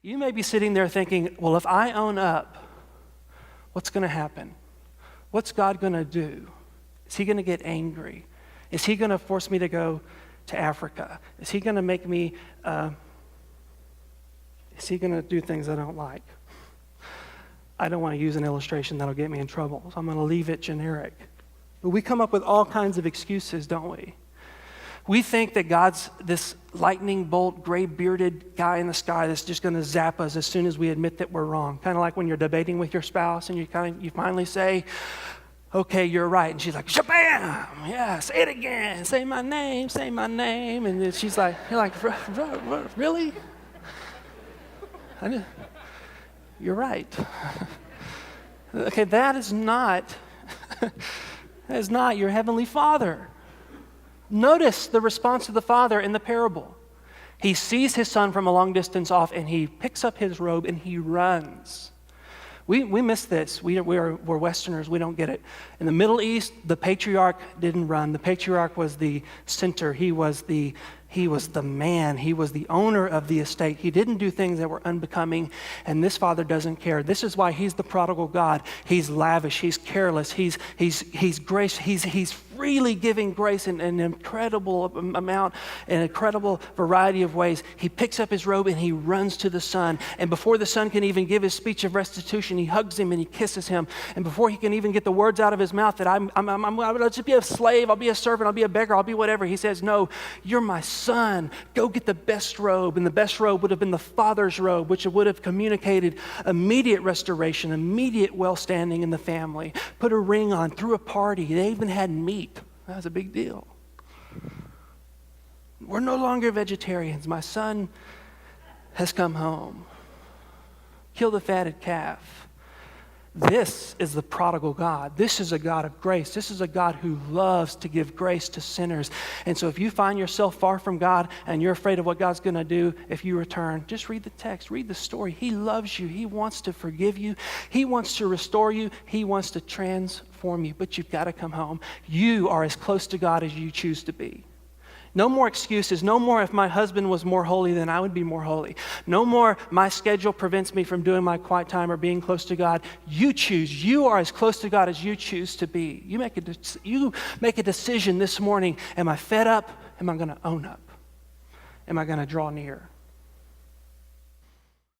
You may be sitting there thinking, well, if I own up, what's going to happen? What's God going to do? Is he going to get angry? Is he going to force me to go to Africa? Is he going to make me, is he going to do things I don't like? I don't want to use an illustration that'll get me in trouble, so I'm going to leave it generic. But we come up with all kinds of excuses, don't we? We think that God's this lightning bolt, gray-bearded guy in the sky that's just going to zap us as soon as we admit that we're wrong. Kind of like when you're debating with your spouse and you finally say, okay, you're right. And she's like, shabam! Yeah, say it again. Say my name, say my name. And then she's like, you're like, really? You're right. Okay, that is not your heavenly Father. Notice the response of the father in the parable. He sees his son from a long distance off, and he picks up his robe and he runs. We miss this. We're Westerners. We don't get it. In the Middle East, the patriarch didn't run. The patriarch was the center. He was the man. He was the owner of the estate. He didn't do things that were unbecoming, and this father doesn't care. This is why he's the prodigal God. He's lavish. He's careless. He's gracious. He's freely giving grace in an incredible amount, an incredible variety of ways. He picks up his robe and he runs to the son. And before the son can even give his speech of restitution, he hugs him and he kisses him. And before he can even get the words out of his mouth that I'll just be a slave, I'll be a servant, I'll be a beggar, I'll be whatever, he says, no, you're my son. Go get the best robe. And the best robe would have been the father's robe, which would have communicated immediate restoration, immediate well-standing in the family. Put a ring on, threw a party. They even had meat. That was a big deal. We're no longer vegetarians. My son has come home. Kill the fatted calf. This is the prodigal God. This is a God of grace. This is a God who loves to give grace to sinners. And so if you find yourself far from God and you're afraid of what God's going to do if you return, just read the text, read the story. He loves you. He wants to forgive you. He wants to restore you. He wants to transform you. But you've got to come home. You are as close to God as you choose to be. No more excuses. No more if my husband was more holy, then I would be more holy. No more my schedule prevents me from doing my quiet time or being close to God. You choose. You are as close to God as you choose to be. You make a decision this morning. Am I fed up? Am I going to own up? Am I going to draw near?